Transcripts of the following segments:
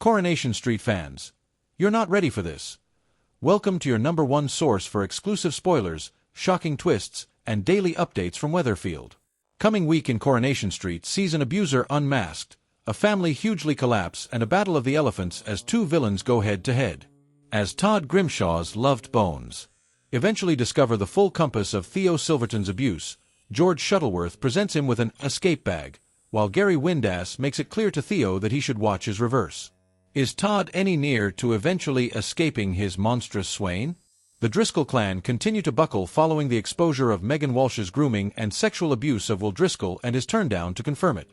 Coronation Street fans, you're not ready for this. Welcome to your #1 source for exclusive spoilers, shocking twists, and daily updates from Weatherfield. Coming week in Coronation Street sees an abuser unmasked, a family hugely collapse, and a battle of the elephants as two villains go head-to-head. As Todd Grimshaw's loved bones eventually discover the full compass of Theo Silverton's abuse, George Shuttleworth presents him with an escape bag, while Gary Windass makes it clear to Theo that he should watch his reverse. Is Todd any near to eventually escaping his monstrous swain? The Driscoll clan continue to buckle following the exposure of Megan Walsh's grooming and sexual abuse of Will Driscoll and his turn-down to confirm it.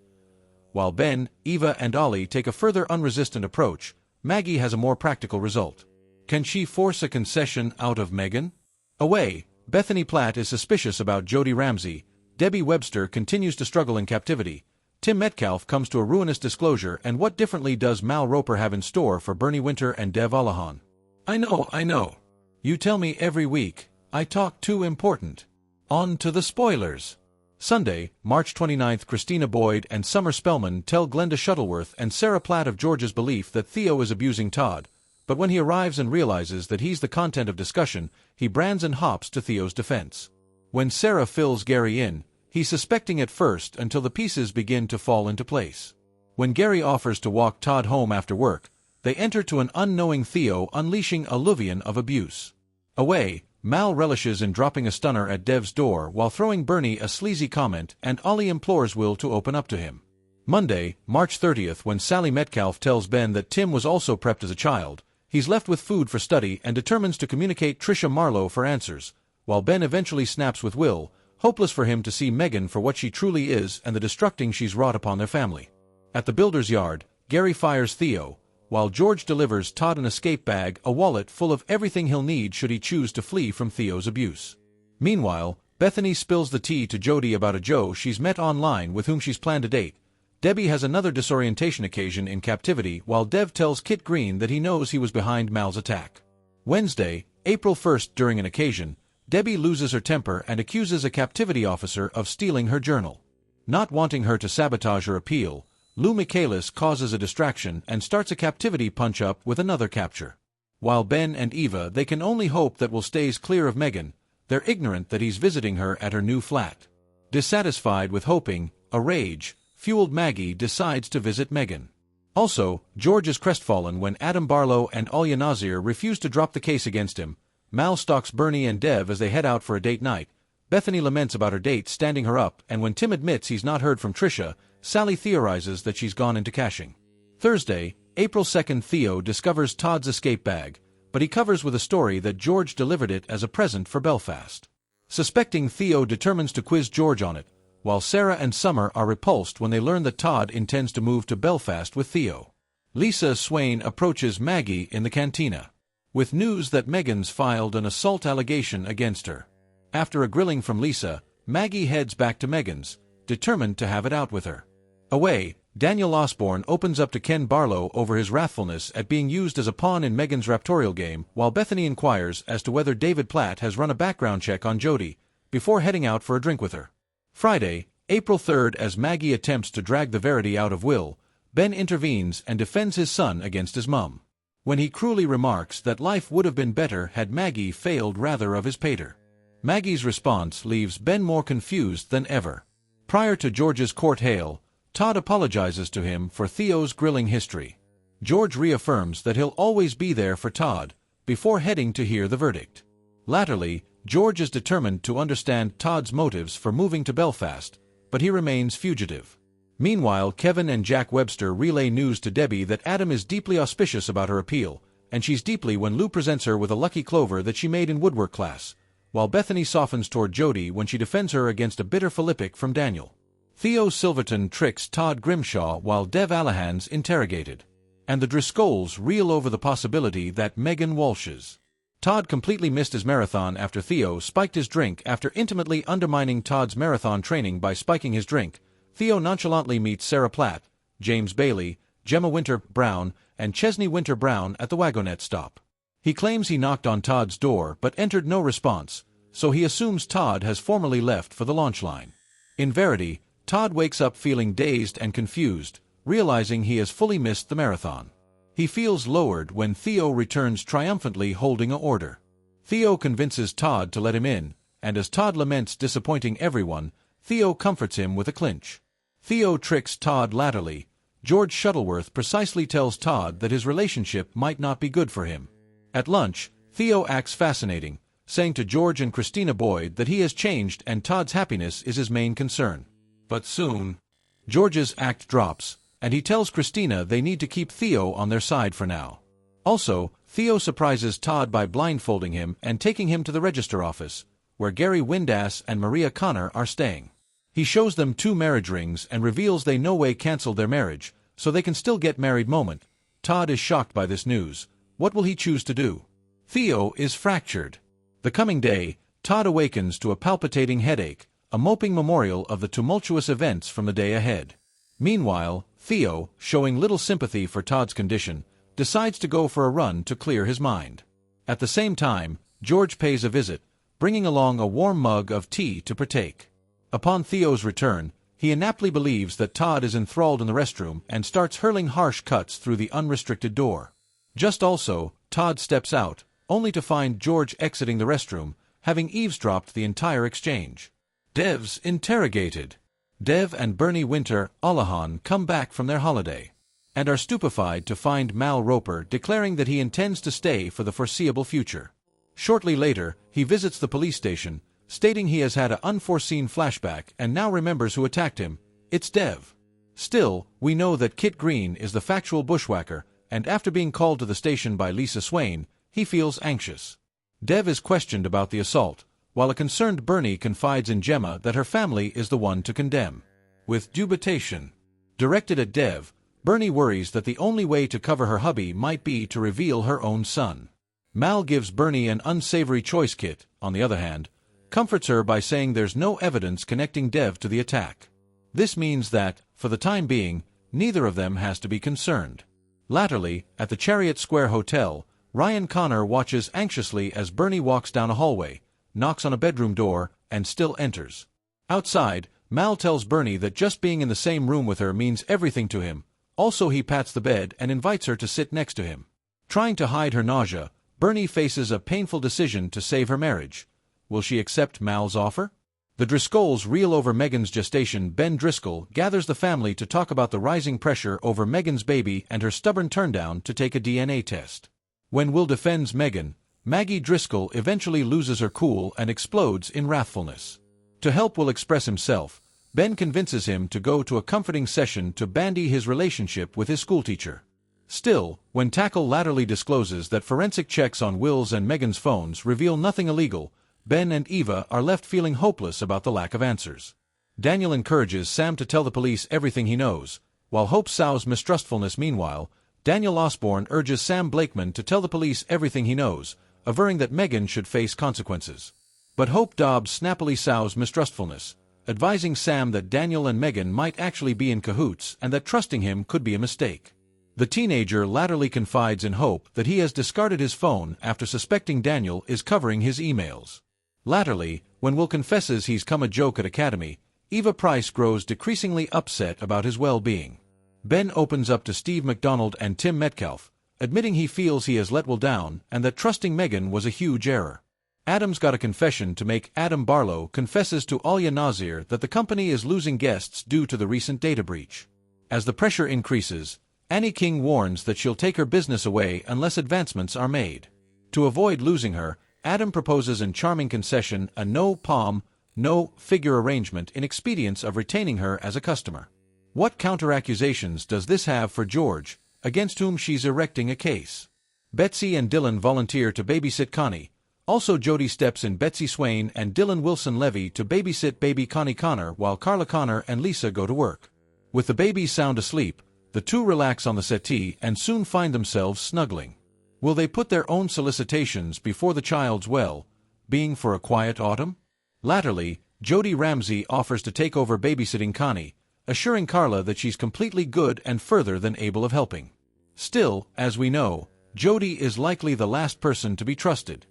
While Ben, Eva, and Ollie take a further unresistant approach, Maggie has a more practical result. Can she force a concession out of Megan? Away, Bethany Platt is suspicious about Jody Ramsey, Debbie Webster continues to struggle in captivity, Tim Metcalf comes to a ruinous disclosure, and what differently does Mal Roper have in store for Bernie Winter and Dev Allahan? I know. You tell me every week, I talk too important. On to the spoilers. Sunday, March 29th, Christina Boyd and Summer Spellman tell Glenda Shuttleworth and Sarah Platt of George's belief that Theo is abusing Todd, but when he arrives and realizes that he's the content of discussion, he brands and hops to Theo's defense. When Sarah fills Gary in, he's suspecting at first until the pieces begin to fall into place. When Gary offers to walk Todd home after work, they enter to an unknowing Theo unleashing a Luvian of abuse. Away, Mal relishes in dropping a stunner at Dev's door while throwing Bernie a sleazy comment, and Ollie implores Will to open up to him. Monday, March 30th, when Sally Metcalf tells Ben that Tim was also prepped as a child, he's left with food for study and determines to communicate Tricia Marlowe for answers, while Ben eventually snaps with Will, hopeless for him to see Megan for what she truly is and the destructing she's wrought upon their family. At the builder's yard, Gary fires Theo, while George delivers Todd an escape bag, a wallet full of everything he'll need should he choose to flee from Theo's abuse. Meanwhile, Bethany spills the tea to Jody about a Joe she's met online with whom she's planned a date. Debbie has another disorientation occasion in captivity, while Dev tells Kit Green that he knows he was behind Mal's attack. Wednesday, April 1st, during an occasion, Debbie loses her temper and accuses a captivity officer of stealing her journal. Not wanting her to sabotage her appeal, Lou Michaelis causes a distraction and starts a captivity punch-up with another capture. While Ben and Eva, they can only hope that Will stays clear of Megan, they're ignorant that he's visiting her at her new flat. Dissatisfied with hoping, a rage-fueled Maggie decides to visit Megan. Also, George is crestfallen when Adam Barlow and Alia Nazir refuse to drop the case against him. Mal stalks Bernie and Dev as they head out for a date night. Bethany laments about her date standing her up, and when Tim admits he's not heard from Tricia, Sally theorizes that she's gone into caching. Thursday, April 2nd, Theo discovers Todd's escape bag, but he covers with a story that George delivered it as a present for Belfast. Suspecting Theo determines to quiz George on it, while Sarah and Summer are repulsed when they learn that Todd intends to move to Belfast with Theo. Lisa Swain approaches Maggie in the cantina with news that Megan's filed an assault allegation against her. After a grilling from Lisa, Maggie heads back to Megan's, determined to have it out with her. Away, Daniel Osborne opens up to Ken Barlow over his wrathfulness at being used as a pawn in Megan's raptorial game, while Bethany inquires as to whether David Platt has run a background check on Jody, before heading out for a drink with her. Friday, April 3rd, as Maggie attempts to drag the verity out of Will, Ben intervenes and defends his son against his mum, when he cruelly remarks that life would have been better had Maggie failed rather of his pater. Maggie's response leaves Ben more confused than ever. Prior to George's court hail, Todd apologizes to him for Theo's grilling history. George reaffirms that he'll always be there for Todd, before heading to hear the verdict. Latterly, George is determined to understand Todd's motives for moving to Belfast, but he remains fugitive. Meanwhile, Kevin and Jack Webster relay news to Debbie that Adam is deeply auspicious about her appeal, and she's deeply when Lou presents her with a lucky clover that she made in woodwork class, while Bethany softens toward Jody when she defends her against a bitter philippic from Daniel. Theo Silverton tricks Todd Grimshaw while Dev Allahan's interrogated, and the Driscolls reel over the possibility that Megan Walsh's. Todd completely missed his marathon after Theo spiked his drink after intimately undermining Todd's marathon training by spiking his drink. Theo nonchalantly meets Sarah Platt, James Bailey, Gemma Winter Brown, and Chesney Winter Brown at the wagonette stop. He claims he knocked on Todd's door but entered no response, so he assumes Todd has formally left for the launch line. In verity, Todd wakes up feeling dazed and confused, realizing he has fully missed the marathon. He feels lowered when Theo returns triumphantly holding an order. Theo convinces Todd to let him in, and as Todd laments disappointing everyone, Theo comforts him with a clinch. Theo tricks Todd latterly. George Shuttleworth precisely tells Todd that his relationship might not be good for him. At lunch, Theo acts fascinating, saying to George and Christina Boyd that he has changed and Todd's happiness is his main concern. But soon, George's act drops, and he tells Christina they need to keep Theo on their side for now. Also, Theo surprises Todd by blindfolding him and taking him to the register office, where Gary Windass and Maria Connor are staying. He shows them 2 marriage rings and reveals they no way canceled their marriage, so they can still get married moment. Todd is shocked by this news. What will he choose to do? Theo is fractured. The coming day, Todd awakens to a palpitating headache, a moping memorial of the tumultuous events from the day ahead. Meanwhile, Theo, showing little sympathy for Todd's condition, decides to go for a run to clear his mind. At the same time, George pays a visit, bringing along a warm mug of tea to partake. Upon Theo's return, he inaptly believes that Todd is enthralled in the restroom and starts hurling harsh cuts through the unrestricted door. Just also, Todd steps out, only to find George exiting the restroom, having eavesdropped the entire exchange. Dev's interrogated. Dev and Bernie Winter Allahan come back from their holiday, and are stupefied to find Mal Roper declaring that he intends to stay for the foreseeable future. Shortly later, he visits the police station, stating he has had an unforeseen flashback and now remembers who attacked him. It's Dev. Still, we know that Kit Green is the factual bushwhacker, and after being called to the station by Lisa Swain, he feels anxious. Dev is questioned about the assault, while a concerned Bernie confides in Gemma that her family is the one to condemn. With dubitation directed at Dev, Bernie worries that the only way to cover her hubby might be to reveal her own son. Mal gives Bernie an unsavory choice. Kit, on the other hand, comforts her by saying there's no evidence connecting Dev to the attack. This means that, for the time being, neither of them has to be concerned. Latterly, at the Chariot Square Hotel, Ryan Connor watches anxiously as Bernie walks down a hallway, knocks on a bedroom door, and still enters. Outside, Mal tells Bernie that just being in the same room with her means everything to him. Also, he pats the bed and invites her to sit next to him. Trying to hide her nausea, Bernie faces a painful decision to save her marriage. Will she accept Mal's offer? The Driscolls reel over Megan's gestation. Ben Driscoll gathers the family to talk about the rising pressure over Megan's baby and her stubborn turndown to take a DNA test. When Will defends Megan, Maggie Driscoll eventually loses her cool and explodes in wrathfulness. To help Will express himself, Ben convinces him to go to a comforting session to bandy his relationship with his schoolteacher. Still, when Tackle latterly discloses that forensic checks on Will's and Megan's phones reveal nothing illegal, Ben and Eva are left feeling hopeless about the lack of answers. Daniel encourages Sam to tell the police everything he knows, while Hope sows mistrustfulness. Meanwhile, Daniel Osborne urges Sam Blakeman to tell the police everything he knows, averring that Megan should face consequences. But Hope Dobbs snappily sows mistrustfulness, advising Sam that Daniel and Megan might actually be in cahoots and that trusting him could be a mistake. The teenager latterly confides in Hope that he has discarded his phone after suspecting Daniel is covering his emails. Latterly, when Will confesses he's come a joke at Academy, Eva Price grows decreasingly upset about his well-being. Ben opens up to Steve McDonald and Tim Metcalf, admitting he feels he has let Will down and that trusting Megan was a huge error. Adam's got a confession to make. Adam Barlow confesses to Alia Nazir that the company is losing guests due to the recent data breach. As the pressure increases, Annie King warns that she'll take her business away unless advancements are made. To avoid losing her, Adam proposes in charming concession a no-palm, no-figure arrangement in expedience of retaining her as a customer. What counter-accusations does this have for George, against whom she's erecting a case? Betsy and Dylan volunteer to babysit Connie. Also, Jody steps in Betsy Swain and Dylan Wilson Levy to babysit baby Connie Connor while Carla Connor and Lisa go to work. With the babies sound asleep, the two relax on the settee and soon find themselves snuggling. Will they put their own solicitations before the child's well-being for a quiet autumn? Latterly, Jody Ramsey offers to take over babysitting Connie, assuring Carla that she's completely good and further than able of helping. Still, as we know, Jody is likely the last person to be trusted.